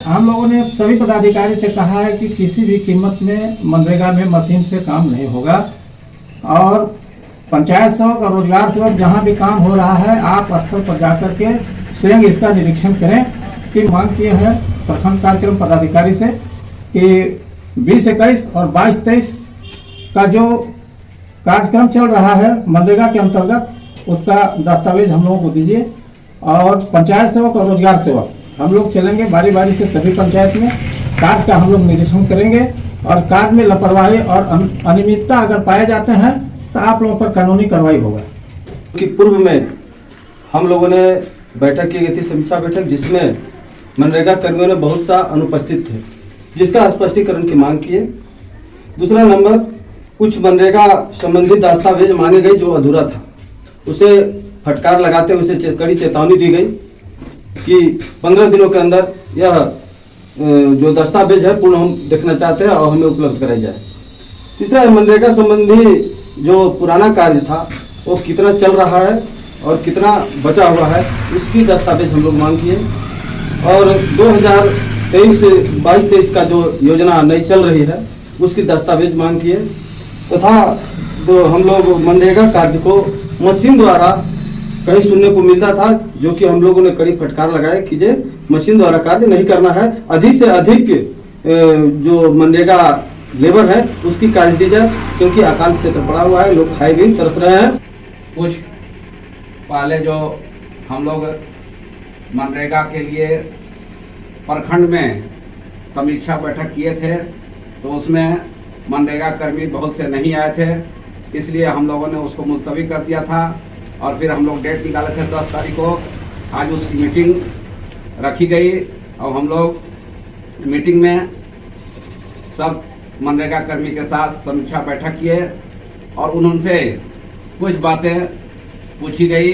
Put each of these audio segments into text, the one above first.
हम लोगों ने सभी पदाधिकारी से कहा है कि किसी भी कीमत में मनरेगा में मशीन से काम नहीं होगा और पंचायत सेवक और रोजगार सेवक जहां भी काम हो रहा है आप स्थल पर जाकर के स्वयं इसका निरीक्षण करें। कि मांग किए हैं प्रखंड कार्यक्रम पदाधिकारी से कि 20-21 और 22-23 का जो कार्यक्रम चल रहा है मनरेगा के अंतर्गत उसका दस्तावेज हम लोगों को दीजिए। और पंचायत सेवक और रोजगार सेवक हम लोग चलेंगे बारी बारी से सभी पंचायत में, कार्य का हम लोग निरीक्षण करेंगे और कार्य में लापरवाही और अनियमितता अगर पाए जाते हैं तो आप लोगों पर कानूनी कार्रवाई होगा। कि पूर्व में हम लोगों ने बैठक की गई थी, समीक्षा बैठक, जिसमें मनरेगा कर्मियों ने बहुत सा अनुपस्थित थे, जिसका स्पष्टीकरण की मांग की है। दूसरा नंबर, कुछ मनरेगा संबंधित दस्तावेज मांगे गए जो अधूरा था, उसे फटकार लगाते हुए उसे कड़ी चेतावनी दी गई कि 15 दिनों के अंदर यह जो दस्तावेज है पूर्ण हम देखना चाहते हैं और हमें उपलब्ध कराई जाए। तीसरा, मनरेगा संबंधी जो पुराना कार्य था वो कितना चल रहा है और कितना बचा हुआ है उसकी दस्तावेज हम लोग मांग किए। और 2023-22-23 का जो योजना नई चल रही है उसकी दस्तावेज मांग किए तथा तो हम लोग मनरेगा कार्य को मशीन द्वारा कहीं सुनने को मिलता था, जो कि हम लोगों ने कड़ी फटकार लगाए कि ये मशीन द्वारा कार्य नहीं करना है, अधिक से अधिक जो मनरेगा लेबर है उसकी कार्य दी जाए, क्योंकि अकाल क्षेत्र पड़ा हुआ है, लोग खाए भी तरस रहे हैं। कुछ पहले जो हम लोग मनरेगा के लिए प्रखंड में समीक्षा बैठक किए थे तो उसमें मनरेगा कर्मी बहुत से नहीं आए थे, इसलिए हम लोगों ने उसको मुलतवी कर दिया था और फिर हम लोग डेट निकाले थे 10 तारीख को। आज उसकी मीटिंग रखी गई और हम लोग मीटिंग में सब मनरेगा कर्मी के साथ समीक्षा बैठक किए और उनसे कुछ बातें पूछी गई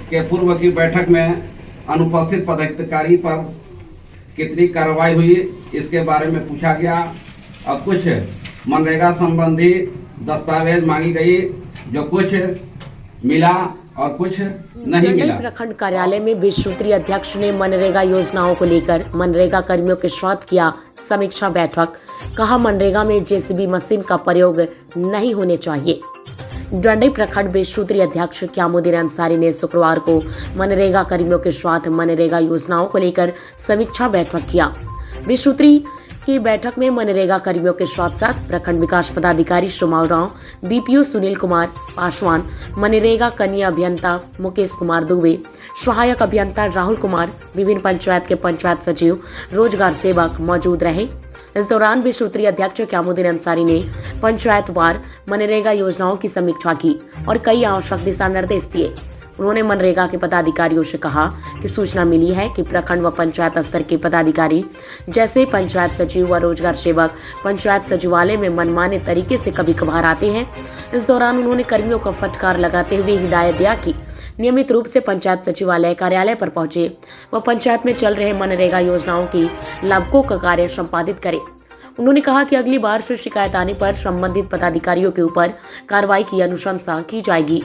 कि पूर्व की बैठक में अनुपस्थित पदाधिकारी पर कितनी कार्रवाई हुई इसके बारे में पूछा गया और कुछ मनरेगा संबंधी दस्तावेज मांगी गई, जो कुछ मिला और कुछ नहीं मिला। प्रखंड कार्यालय में विश्वसूत्री अध्यक्ष ने मनरेगा योजनाओं को लेकर मनरेगा कर्मियों के साथ किया समीक्षा बैठक। कहा मनरेगा में जेसीबी मशीन का प्रयोग नहीं होने चाहिए। डंडई प्रखंड विश्वसूत्री अध्यक्ष क्यामुद्दीन अंसारी ने शुक्रवार को मनरेगा कर्मियों के साथ मनरेगा योजनाओं को लेकर समीक्षा बैठक किया। विश्वसूत्री की बैठक में मनरेगा कर्मियों के साथ साथ प्रखंड विकास पदाधिकारी सोमाव राव, बीपीओ सुनील कुमार पासवान, मनरेगा कन्या अभियंता मुकेश कुमार दुबे, सहायक अभियंता राहुल कुमार, विभिन्न पंचायत के पंचायत सचिव, रोजगार सेवक मौजूद रहे। इस दौरान विश्वसूत्री अध्यक्ष क्यामुद्दीन अंसारी ने पंचायतवार मनरेगा योजनाओं की समीक्षा की और कई आवश्यक दिशा निर्देश दिए। उन्होंने मनरेगा के पदाधिकारियों से कहा कि सूचना मिली है कि प्रखंड व पंचायत स्तर के पदाधिकारी जैसे पंचायत सचिव व रोजगार सेवक पंचायत सचिवालय में मनमाने तरीके से कभी कभार आते हैं। इस दौरान उन्होंने कर्मियों को फटकार लगाते हुए हिदायत दिया कि नियमित रूप से पंचायत सचिवालय कार्यालय पर पहुंचे व पंचायत में चल रहे मनरेगा योजनाओं की लाभुकों का कार्य संपादित करें। उन्होंने कहा कि अगली बार से शिकायत आने पर संबंधित पदाधिकारियों के ऊपर कार्रवाई की अनुशंसा की जाएगी।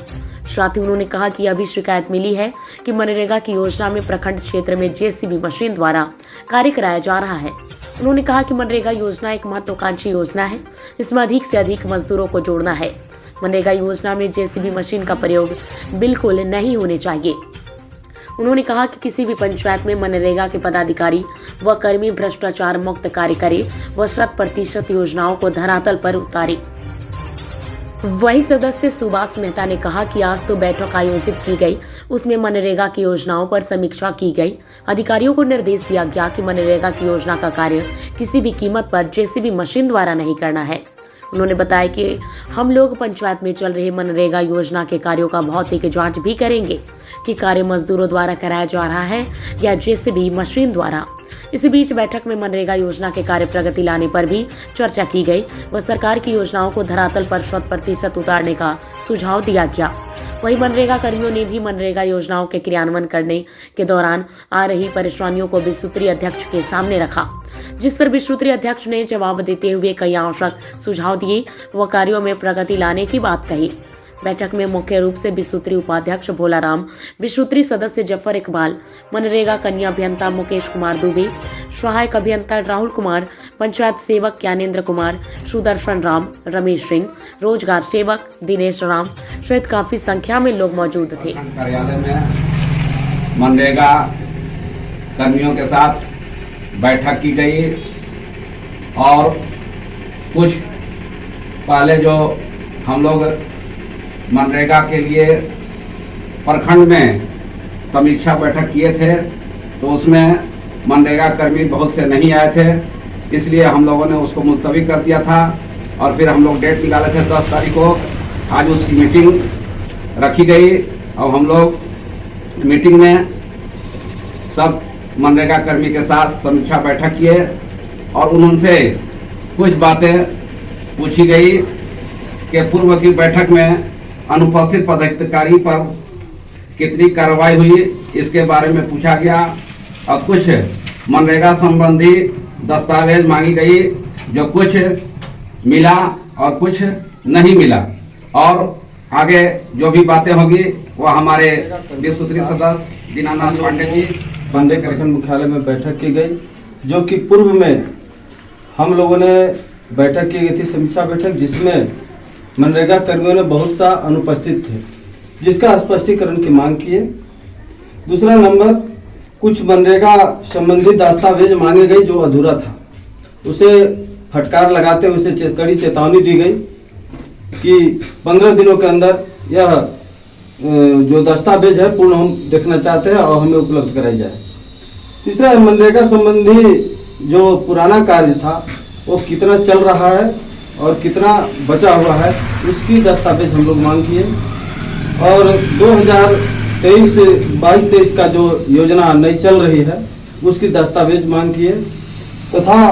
साथ ही उन्होंने कहा कि अभी शिकायत मिली है कि मनरेगा की योजना में प्रखंड क्षेत्र में जेसीबी मशीन द्वारा कार्य कराया जा रहा है। उन्होंने कहा कि मनरेगा योजना एक महत्वाकांक्षी योजना है, इसमें अधिक से अधिक मजदूरों को जोड़ना है। मनरेगा योजना में जेसीबी मशीन का प्रयोग बिल्कुल नहीं होने चाहिए। उन्होंने कहा कि किसी भी पंचायत में मनरेगा के पदाधिकारी व कर्मी भ्रष्टाचार मुक्त कार्य करे व 100% योजनाओं को धरातल पर उतारे। वही सदस्य सुभाष मेहता ने कहा कि आज तो बैठक आयोजित की गई, उसमें मनरेगा की योजनाओं पर समीक्षा की गई। अधिकारियों को निर्देश दिया गया कि मनरेगा की योजना का कार्य किसी भी कीमत पर जेसीबी मशीन द्वारा नहीं करना है। उन्होंने बताया कि हम लोग पंचायत में चल रही मनरेगा योजना के कार्यों का भौतिक जांच भी करेंगे कि कार्य मजदूरों द्वारा कराया जा रहा है या जेसीबी मशीन द्वारा। इसी बीच बैठक में मनरेगा योजना के कार्य प्रगति लाने पर भी चर्चा की गई व सरकार की योजनाओं को धरातल पर 100% उतारने का सुझाव दिया गया। वहीं मनरेगा कर्मियों ने भी मनरेगा योजनाओं के क्रियान्वयन करने के दौरान आ रही परेशानियों को विश्वसूत्री अध्यक्ष के सामने रखा, जिस पर विश्वसूत्री अध्यक्ष ने जवाब देते हुए कई आवश्यक सुझाव दिए व कार्यों में प्रगति लाने की बात कही। बैठक में मुख्य रूप से बिसूत्री उपाध्यक्ष भोलाराम, बिसूत्री सदस्य जफर इकबाल, मनरेगा कन्या अभियंता मुकेश कुमार दुबे, सहायक अभियंता राहुल कुमार, पंचायत सेवक ज्ञानेंद्र कुमार, सुदर्शन राम, रमेश सिंह, रोजगार सेवक दिनेश राम सहित काफी संख्या में लोग मौजूद थे। कार्यालय में मनरेगा कर्मियों के साथ बैठक की गई और कुछ पहले जो हम लोग मनरेगा के लिए प्रखंड में समीक्षा बैठक किए थे तो उसमें मनरेगा कर्मी बहुत से नहीं आए थे, इसलिए हम लोगों ने उसको मुलतवी कर दिया था और फिर हम लोग डेट निकाले थे 10 तारीख को। आज उसकी मीटिंग रखी गई और हम लोग मीटिंग में सब मनरेगा कर्मी के साथ समीक्षा बैठक किए और उनसे कुछ बातें पूछी गई कि पूर्व की बैठक में अनुपस्थित पदाधिकारी पर कितनी कार्रवाई हुई इसके बारे में पूछा गया और कुछ मनरेगा संबंधी दस्तावेज मांगी गई जो कुछ मिला और कुछ नहीं मिला और आगे जो भी बातें होगी वो हमारे बिसूत्री सदस्य दीनानाथ पांडे जी पांडे प्रखंड मुख्यालय में बैठक की गई, जो कि पूर्व में हम लोगों ने बैठक की गई थी समीक्षा बैठक, जिसमें मनरेगा कर्मियों ने बहुत सा अनुपस्थित थे, जिसका स्पष्टीकरण की मांग किए। दूसरा नंबर, कुछ मनरेगा संबंधी दस्तावेज मांगे गई जो अधूरा था, उसे फटकार लगाते हुए उसे कड़ी चेतावनी दी गई कि 15 दिनों के अंदर यह जो दस्तावेज है पूर्ण हम देखना चाहते हैं और हमें उपलब्ध कराई जाए। तीसरा, मनरेगा संबंधी जो पुराना कार्य था वो कितना चल रहा है और कितना बचा हुआ है उसकी दस्तावेज हम लोग मांग किए और 2023-22-23 का जो योजना नई चल रही है उसकी दस्तावेज मांग किए तथा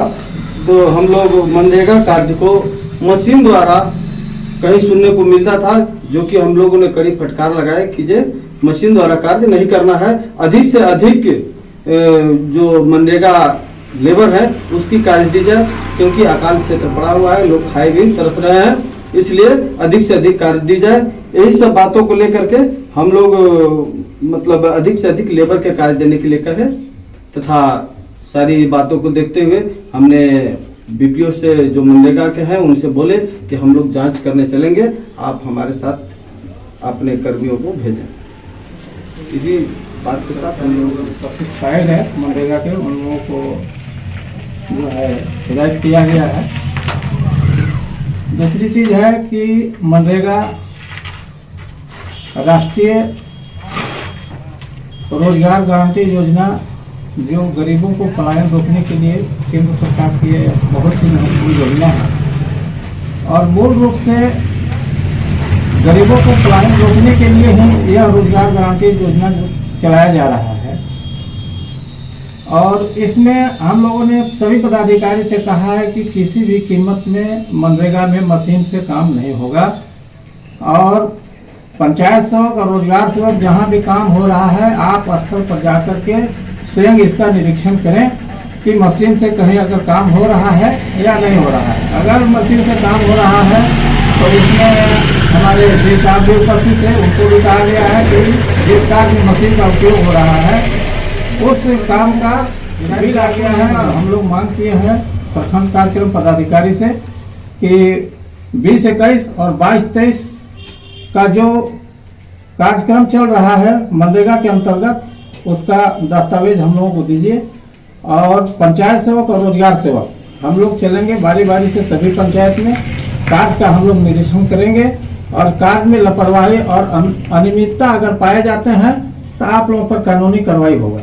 तो हम लोग मनरेगा कार्य को मशीन द्वारा कहीं सुनने को मिलता था, जो कि हम लोगों ने कड़ी फटकार लगाए कि ये मशीन द्वारा कार्य नहीं करना है, अधिक से अधिक जो मनरेगा लेबर है उसकी कार्य दी जाए, क्योंकि अकाल क्षेत्र पड़ा हुआ है, लोग खाए भी तरस रहे हैं, इसलिए अधिक से अधिक कार्य दी जाए। यही सब बातों को लेकर के हम लोग मतलब अधिक से अधिक लेबर के कार्य देने के लिए कहे तथा सारी बातों को देखते हुए हमने बीपीओ से जो मनरेगा के हैं उनसे बोले कि हम लोग जांच करने चलेंगे, आप हमारे साथ अपने कर्मियों को भेजें। इसी बात के साथ हम लोग उपस्थित पाए गए मनरेगा के, उन लोगों को जो है हिदायत किया गया है। दूसरी चीज़ है कि मनरेगा राष्ट्रीय रोजगार गारंटी योजना जो गरीबों को पलायन रोकने के लिए केंद्र सरकार की बहुत ही महत्वपूर्ण योजना है और मूल रूप से गरीबों को पलायन रोकने के लिए ही यह रोजगार गारंटी योजना चलाया जा रहा है। और इसमें हम लोगों ने सभी पदाधिकारी से कहा है कि किसी भी कीमत में मनरेगा में मशीन से काम नहीं होगा और पंचायत सेवक और रोजगार सेवक जहाँ भी काम हो रहा है आप स्थल पर जाकर के स्वयं इसका निरीक्षण करें कि मशीन से कहीं अगर काम हो रहा है या नहीं हो रहा है। अगर मशीन से काम हो रहा है तो इसमें हमारे जी साहब भी उपस्थित है, उनको भी कहा गया है कि जिस कार्य में मशीन का उपयोग हो रहा है उस काम का बिल आ गया है और हम लोग मांग किए हैं प्रखंड कार्यक्रम पदाधिकारी से कि 20-21 और 22-23 का जो कार्यक्रम चल रहा है मनरेगा के अंतर्गत उसका दस्तावेज हम लोगों को दीजिए और पंचायत सेवक और रोजगार सेवक हम लोग चलेंगे बारी बारी से सभी पंचायत में, कार्य का हम लोग निरीक्षण करेंगे और कार्य में लापरवाही और अनियमितता अगर पाए जाते हैं तो आप लोगों पर कानूनी कार्रवाई होगा।